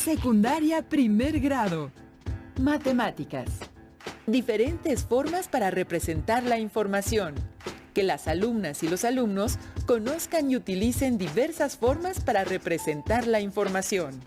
Secundaria primer grado. Matemáticas. Diferentes formas para representar la información. Que las alumnas y los alumnos conozcan y utilicen diversas formas para representar la información.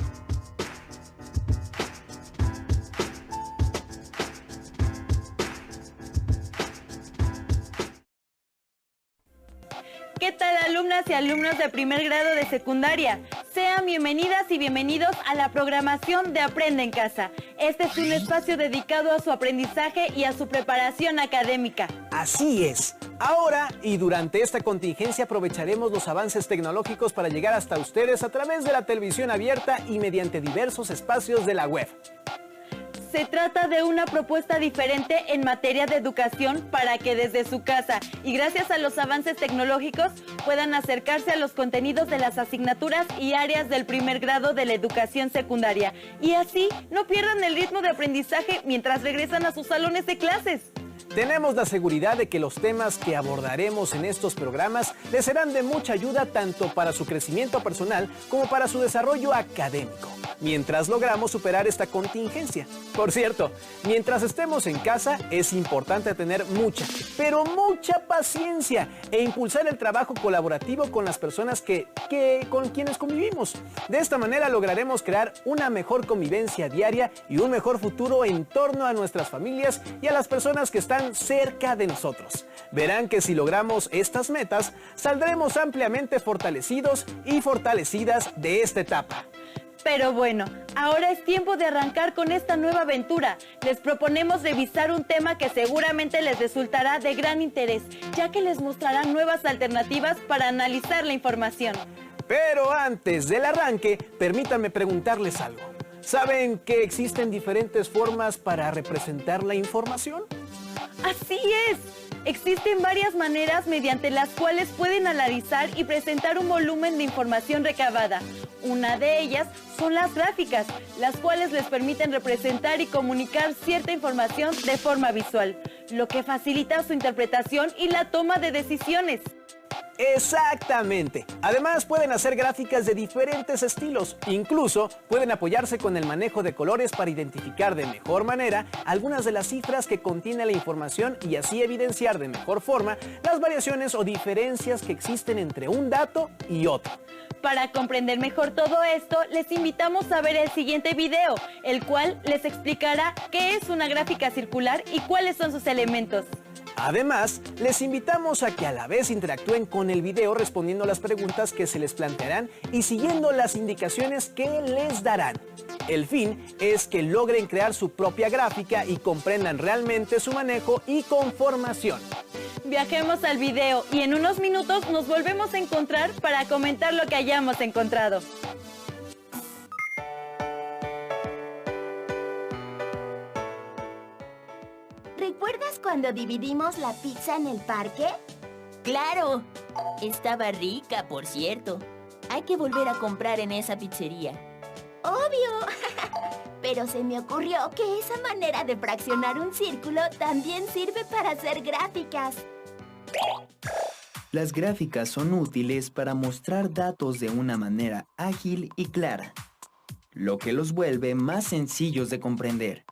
¿Qué tal, alumnas y alumnos de primer grado de secundaria? Sean bienvenidas y bienvenidos a la programación de Aprende en Casa. Este es un espacio dedicado a su aprendizaje y a su preparación académica. Así es. Ahora y durante esta contingencia aprovecharemos los avances tecnológicos para llegar hasta ustedes a través de la televisión abierta y mediante diversos espacios de la web. Se trata de una propuesta diferente en materia de educación para que desde su casa y gracias a los avances tecnológicos puedan acercarse a los contenidos de las asignaturas y áreas del primer grado de la educación secundaria y así no pierdan el ritmo de aprendizaje mientras regresan a sus salones de clases. Tenemos la seguridad de que los temas que abordaremos en estos programas les serán de mucha ayuda tanto para su crecimiento personal como para su desarrollo académico, mientras logramos superar esta contingencia. Por cierto, mientras estemos en casa es importante tener mucha, pero mucha paciencia e impulsar el trabajo colaborativo con las personas con quienes convivimos. De esta manera lograremos crear una mejor convivencia diaria y un mejor futuro en torno a nuestras familias y a las personas que están cerca de nosotros. Verán que si logramos estas metas, saldremos ampliamente fortalecidos y fortalecidas de esta etapa. Pero bueno, ahora es tiempo de arrancar con esta nueva aventura. Les proponemos revisar un tema que seguramente les resultará de gran interés, ya que les mostrará nuevas alternativas para analizar la información. Pero antes del arranque, permítanme preguntarles algo. ¿Saben que existen diferentes formas para representar la información? ¡Así es! Existen varias maneras mediante las cuales pueden analizar y presentar un volumen de información recabada. Una de ellas son las gráficas, las cuales les permiten representar y comunicar cierta información de forma visual, lo que facilita su interpretación y la toma de decisiones. Exactamente. Además pueden hacer gráficas de diferentes estilos. Incluso pueden apoyarse con el manejo de colores para identificar de mejor manera algunas de las cifras que contiene la información y así evidenciar de mejor forma las variaciones o diferencias que existen entre un dato y otro. Para comprender mejor todo esto, les invitamos a ver el siguiente video, el cual les explicará qué es una gráfica circular y cuáles son sus elementos. Además, les invitamos a que a la vez interactúen con el video respondiendo las preguntas que se les plantearán y siguiendo las indicaciones que les darán. El fin es que logren crear su propia gráfica y comprendan realmente su manejo y conformación. Viajemos al video y en unos minutos nos volvemos a encontrar para comentar lo que hayamos encontrado. ¿Recuerdas cuando dividimos la pizza en el parque? ¡Claro! Estaba rica, por cierto. Hay que volver a comprar en esa pizzería. ¡Obvio! Pero se me ocurrió que esa manera de fraccionar un círculo también sirve para hacer gráficas. Las gráficas son útiles para mostrar datos de una manera ágil y clara, lo que los vuelve más sencillos de comprender.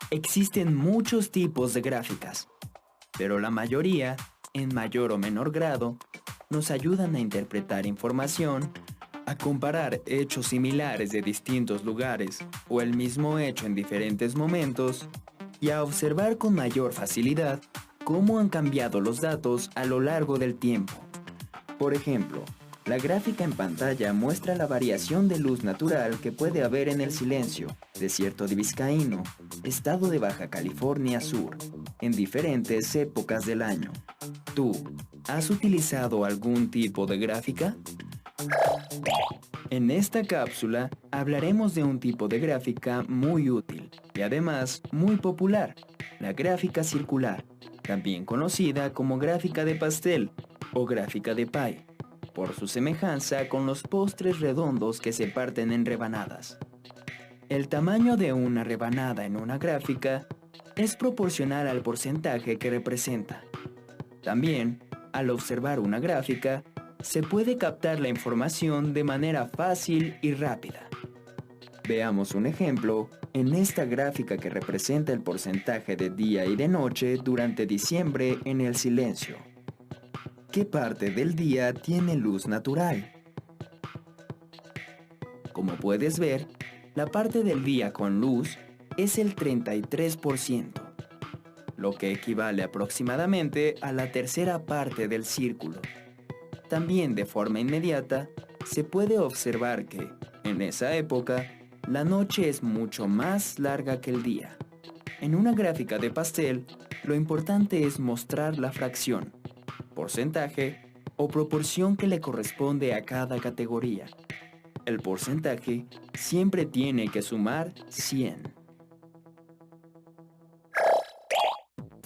Existen muchos tipos de gráficas, pero la mayoría, en mayor o menor grado, nos ayudan a interpretar información, a comparar hechos similares de distintos lugares o el mismo hecho en diferentes momentos y a observar con mayor facilidad cómo han cambiado los datos a lo largo del tiempo. Por ejemplo, la gráfica en pantalla muestra la variación de luz natural que puede haber en el silencio, desierto de Vizcaíno, estado de Baja California Sur, en diferentes épocas del año. ¿Tú has utilizado algún tipo de gráfica? En esta cápsula hablaremos de un tipo de gráfica muy útil y además muy popular, la gráfica circular, también conocida como gráfica de pastel o gráfica de pie, por su semejanza con los postres redondos que se parten en rebanadas. El tamaño de una rebanada en una gráfica es proporcional al porcentaje que representa. También, al observar una gráfica, se puede captar la información de manera fácil y rápida. Veamos un ejemplo en esta gráfica que representa el porcentaje de día y de noche durante diciembre en el silencio. ¿Qué parte del día tiene luz natural? Como puedes ver, la parte del día con luz es el 33%, lo que equivale aproximadamente a la tercera parte del círculo. También de forma inmediata, se puede observar que, en esa época, la noche es mucho más larga que el día. En una gráfica de pastel, lo importante es mostrar la fracción, porcentaje o proporción que le corresponde a cada categoría. El porcentaje siempre tiene que sumar 100.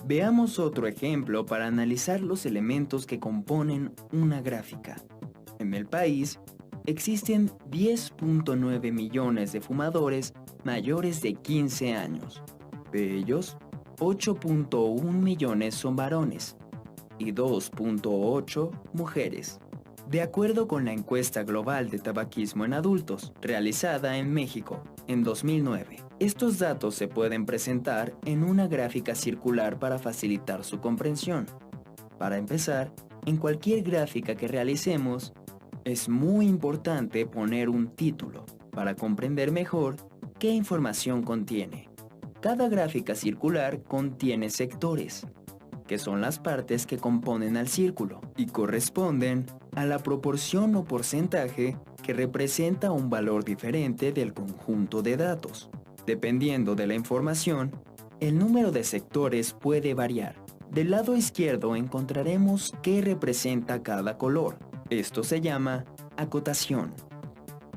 Veamos otro ejemplo para analizar los elementos que componen una gráfica. En el país, existen 10.9 millones de fumadores mayores de 15 años. De ellos, 8.1 millones son varones y 2.8 mujeres. De acuerdo con la encuesta global de tabaquismo en adultos, realizada en México en 2009, estos datos se pueden presentar en una gráfica circular para facilitar su comprensión. Para empezar, en cualquier gráfica que realicemos, es muy importante poner un título para comprender mejor qué información contiene. Cada gráfica circular contiene sectores, que son las partes que componen al círculo y corresponden a la proporción o porcentaje que representa un valor diferente del conjunto de datos. Dependiendo de la información, el número de sectores puede variar. Del lado izquierdo encontraremos qué representa cada color. Esto se llama acotación,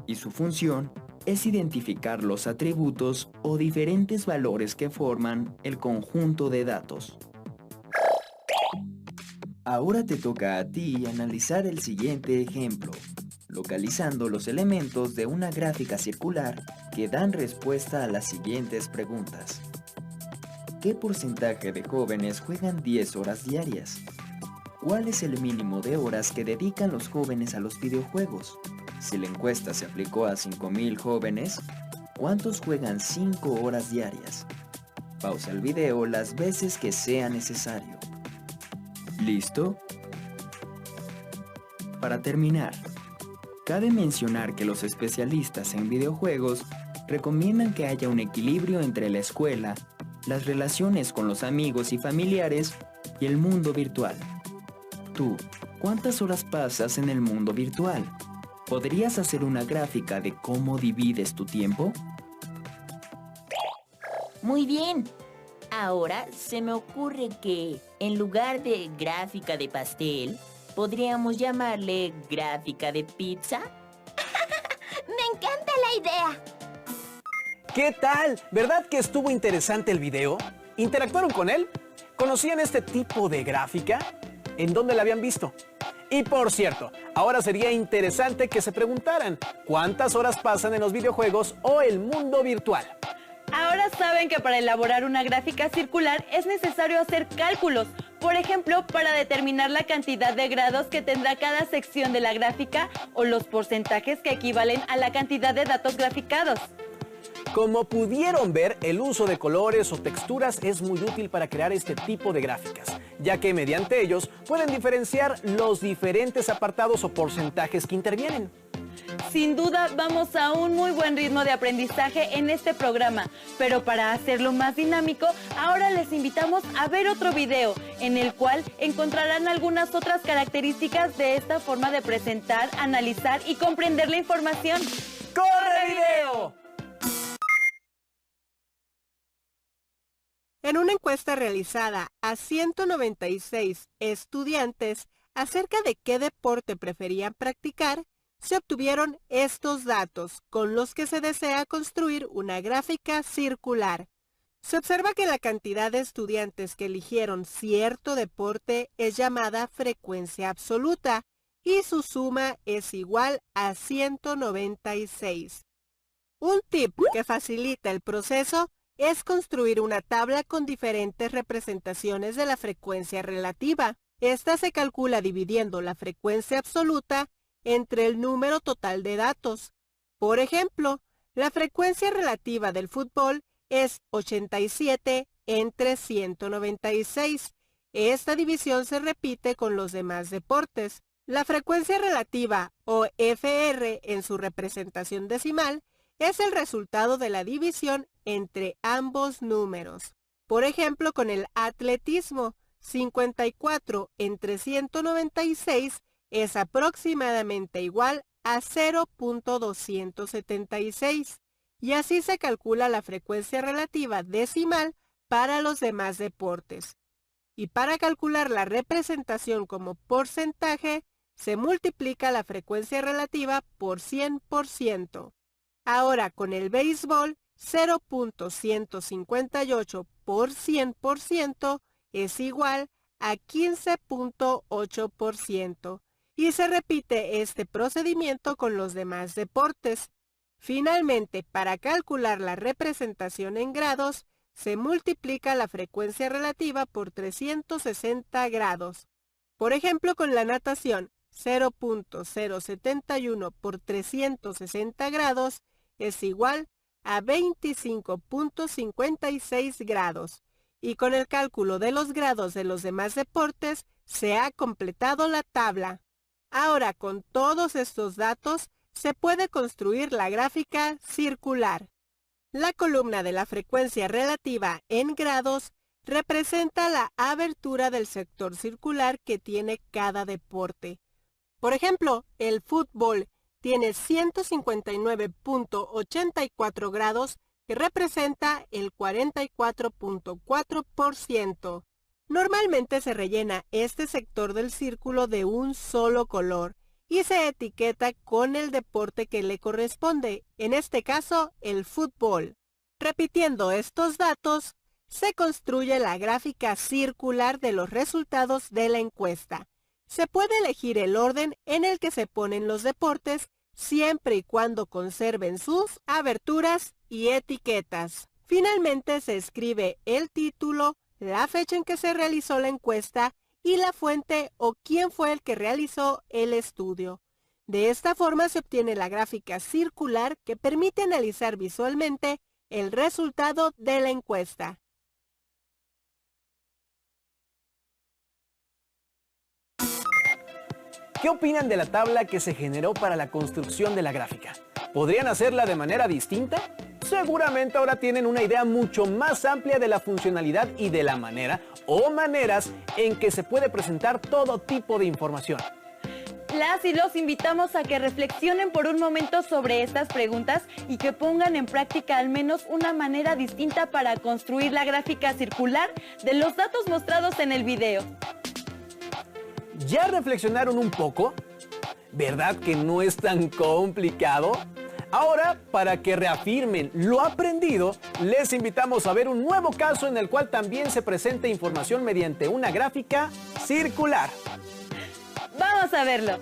y su función es identificar los atributos o diferentes valores que forman el conjunto de datos. Ahora te toca a ti analizar el siguiente ejemplo, localizando los elementos de una gráfica circular que dan respuesta a las siguientes preguntas. ¿Qué porcentaje de jóvenes juegan 10 horas diarias? ¿Cuál es el mínimo de horas que dedican los jóvenes a los videojuegos? Si la encuesta se aplicó a 5,000 jóvenes, ¿cuántos juegan 5 horas diarias? Pausa el video las veces que sea necesario. ¿Listo? Para terminar, cabe mencionar que los especialistas en videojuegos recomiendan que haya un equilibrio entre la escuela, las relaciones con los amigos y familiares y el mundo virtual. Tú, ¿cuántas horas pasas en el mundo virtual? ¿Podrías hacer una gráfica de cómo divides tu tiempo? Muy bien. Ahora se me ocurre que, en lugar de gráfica de pastel, podríamos llamarle gráfica de pizza. ¡Me encanta la idea! ¿Qué tal? ¿Verdad que estuvo interesante el video? ¿Interactuaron con él? ¿Conocían este tipo de gráfica? ¿En dónde la habían visto? Y por cierto, ahora sería interesante que se preguntaran ¿cuántas horas pasan en los videojuegos o el mundo virtual? Ahora saben que para elaborar una gráfica circular es necesario hacer cálculos. Por ejemplo, para determinar la cantidad de grados que tendrá cada sección de la gráfica o los porcentajes que equivalen a la cantidad de datos graficados. Como pudieron ver, el uso de colores o texturas es muy útil para crear este tipo de gráficas, ya que mediante ellos pueden diferenciar los diferentes apartados o porcentajes que intervienen. Sin duda, vamos a un muy buen ritmo de aprendizaje en este programa, pero para hacerlo más dinámico, ahora les invitamos a ver otro video, en el cual encontrarán algunas otras características de esta forma de presentar, analizar y comprender la información. ¡Corre video! En una encuesta realizada a 196 estudiantes acerca de qué deporte preferían practicar, se obtuvieron estos datos, con los que se desea construir una gráfica circular. Se observa que la cantidad de estudiantes que eligieron cierto deporte es llamada frecuencia absoluta y su suma es igual a 196. Un tip que facilita el proceso es construir una tabla con diferentes representaciones de la frecuencia relativa. Esta se calcula dividiendo la frecuencia absoluta entre el número total de datos. Por ejemplo, La frecuencia relativa del fútbol es 87 entre 196. Esta división se repite con los demás deportes. La frecuencia relativa, o FR en su representación decimal, es el resultado de la división entre ambos números. Por ejemplo, con el atletismo, 54 entre 196 es aproximadamente igual a 0.276, y así se calcula la frecuencia relativa decimal para los demás deportes. Y para calcular la representación como porcentaje, se multiplica la frecuencia relativa por 100%. Ahora, con el béisbol, 0.158 por 100% es igual a 15.8%. Y se repite este procedimiento con los demás deportes. Finalmente, para calcular la representación en grados, se multiplica la frecuencia relativa por 360 grados. Por ejemplo, con la natación, 0.071 por 360 grados es igual a 25.56 grados. Y con el cálculo de los grados de los demás deportes, se ha completado la tabla. Ahora, con todos estos datos, se puede construir la gráfica circular. La columna de la frecuencia relativa en grados representa la abertura del sector circular que tiene cada deporte. Por ejemplo, el fútbol tiene 159.84 grados, que representa el 44.4%. Normalmente se rellena este sector del círculo de un solo color y se etiqueta con el deporte que le corresponde, en este caso el fútbol. Repitiendo estos datos, se construye la gráfica circular de los resultados de la encuesta. Se puede elegir el orden en el que se ponen los deportes, siempre y cuando conserven sus aberturas y etiquetas. Finalmente se escribe el título, la fecha en que se realizó la encuesta y la fuente o quién fue el que realizó el estudio. De esta forma se obtiene la gráfica circular que permite analizar visualmente el resultado de la encuesta. ¿Qué opinan de la tabla que se generó para la construcción de la gráfica? ¿Podrían hacerla de manera distinta? Seguramente ahora tienen una idea mucho más amplia de la funcionalidad y de la manera o maneras en que se puede presentar todo tipo de información. Las y los invitamos a que reflexionen por un momento sobre estas preguntas y que pongan en práctica al menos una manera distinta para construir la gráfica circular de los datos mostrados en el video. ¿Ya reflexionaron un poco? ¿Verdad que no es tan complicado? Ahora, para que reafirmen lo aprendido, les invitamos a ver un nuevo caso en el cual también se presenta información mediante una gráfica circular. ¡Vamos a verlo!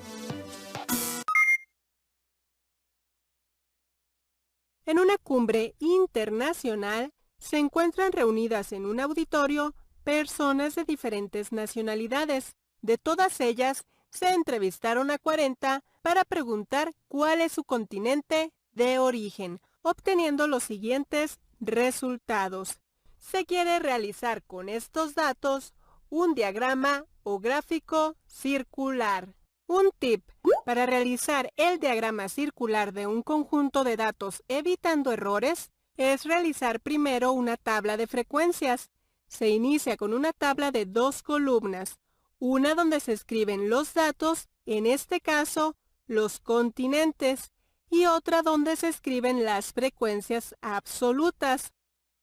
En una cumbre internacional se encuentran reunidas en un auditorio personas de diferentes nacionalidades. De todas ellas, se entrevistaron a 40 para preguntar cuál es su continente de origen, obteniendo los siguientes resultados. Se quiere realizar con estos datos un diagrama o gráfico circular. Un tip para realizar el diagrama circular de un conjunto de datos evitando errores es realizar primero una tabla de frecuencias. Se inicia con una tabla de 2 columnas, una donde se escriben los datos, en este caso los continentes, y otra donde se escriben las frecuencias absolutas.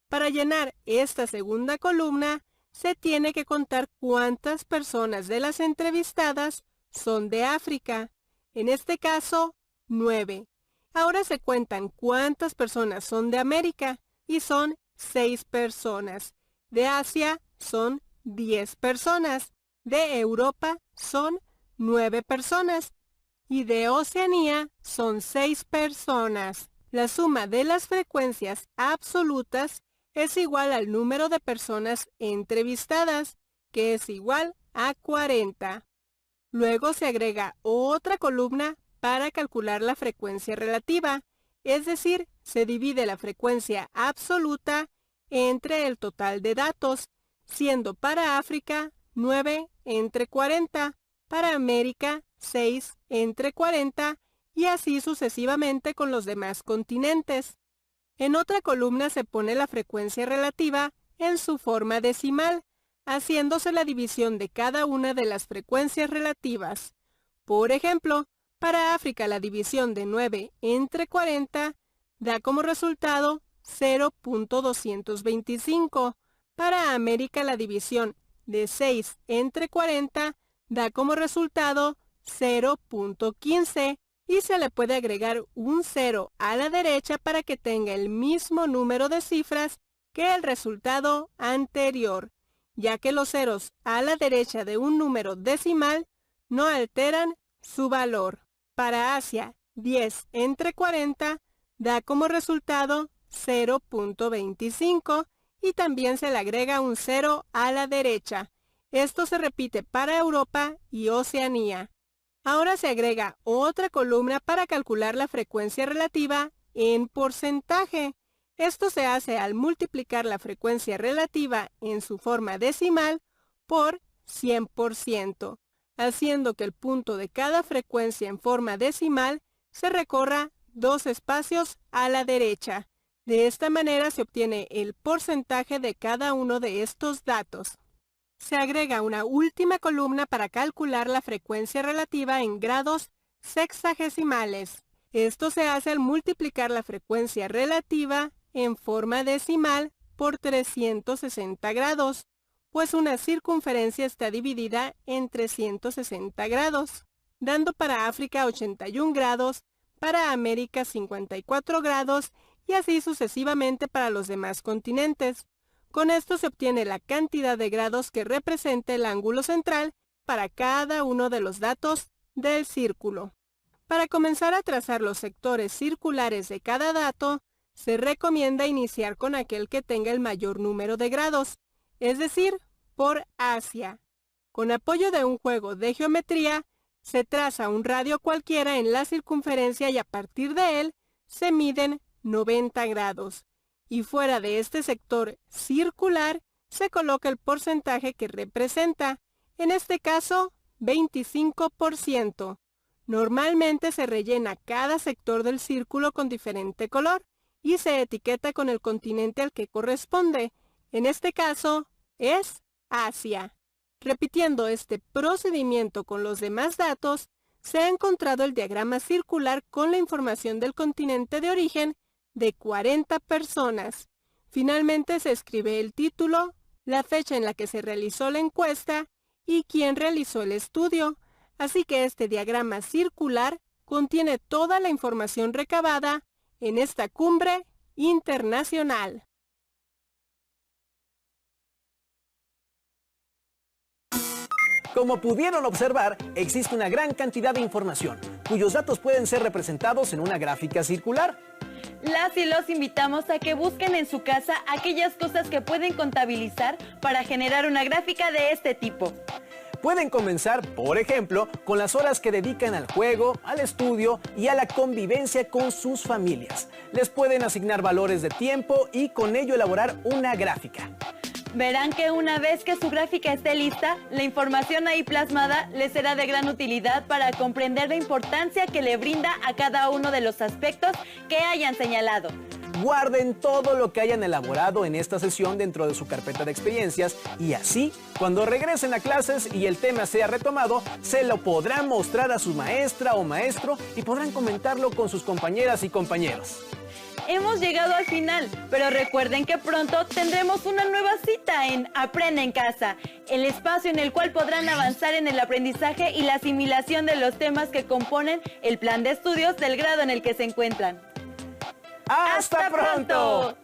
Para llenar esta segunda columna, se tiene que contar cuántas personas de las entrevistadas son de África. En este caso, 9. Ahora se cuentan cuántas personas son de América y son 6 personas. De Asia son 10 personas. De Europa son 9 personas. Y de Oceanía son 6 personas. La suma de las frecuencias absolutas es igual al número de personas entrevistadas, que es igual a 40. Luego se agrega otra columna para calcular la frecuencia relativa. es decir, se divide la frecuencia absoluta entre el total de datos, siendo para África 9 entre 40, para América 6 entre 40 y así sucesivamente con los demás continentes. En otra columna se pone la frecuencia relativa en su forma decimal, haciéndose la división de cada una de las frecuencias relativas. Por ejemplo, para África la división de 9 entre 40 da como resultado 0.225. Para América la división de 6 entre 40 da como resultado 0.15 y se le puede agregar un 0 a la derecha para que tenga el mismo número de cifras que el resultado anterior, ya que los ceros a la derecha de un número decimal no alteran su valor. Para Asia, 10 entre 40 da como resultado 0.25 y también se le agrega un 0 a la derecha. Esto se repite para Europa y Oceanía. Ahora se agrega otra columna para calcular la frecuencia relativa en porcentaje. Esto se hace al multiplicar la frecuencia relativa en su forma decimal por 100%, haciendo que el punto de cada frecuencia en forma decimal se recorra 2 espacios a la derecha. De esta manera se obtiene el porcentaje de cada uno de estos datos. Se agrega una última columna para calcular la frecuencia relativa en grados sexagesimales. Esto se hace al multiplicar la frecuencia relativa en forma decimal por 360 grados, pues una circunferencia está dividida en 360 grados, dando para África 81 grados, para América 54 grados y así sucesivamente para los demás continentes. Con esto se obtiene la cantidad de grados que representa el ángulo central para cada uno de los datos del círculo. Para comenzar a trazar los sectores circulares de cada dato, se recomienda iniciar con aquel que tenga el mayor número de grados, es decir, por Asia. Con apoyo de un juego de geometría, se traza un radio cualquiera en la circunferencia y a partir de él se miden 90 grados. Y fuera de este sector circular se coloca el porcentaje que representa, en este caso 25%. Normalmente se rellena cada sector del círculo con diferente color y se etiqueta con el continente al que corresponde. En este caso es Asia. Repitiendo este procedimiento con los demás datos, se ha encontrado el diagrama circular con la información del continente de origen de 40 personas. Finalmente se escribe el título, la fecha en la que se realizó la encuesta y quién realizó el estudio. Así que este diagrama circular contiene toda la información recabada en esta cumbre internacional. Como pudieron observar, existe una gran cantidad de información, cuyos datos pueden ser representados en una gráfica circular. Las y los invitamos a que busquen en su casa aquellas cosas que pueden contabilizar para generar una gráfica de este tipo. Pueden comenzar, por ejemplo, con las horas que dedican al juego, al estudio y a la convivencia con sus familias. Les pueden asignar valores de tiempo y con ello elaborar una gráfica. Verán que una vez que su gráfica esté lista, la información ahí plasmada les será de gran utilidad para comprender la importancia que le brinda a cada uno de los aspectos que hayan señalado. Guarden todo lo que hayan elaborado en esta sesión dentro de su carpeta de experiencias y así, cuando regresen a clases y el tema sea retomado, se lo podrán mostrar a su maestra o maestro y podrán comentarlo con sus compañeras y compañeros. Hemos llegado al final, pero recuerden que pronto tendremos una nueva cita en Aprende en Casa, el espacio en el cual podrán avanzar en el aprendizaje y la asimilación de los temas que componen el plan de estudios del grado en el que se encuentran. ¡Hasta pronto!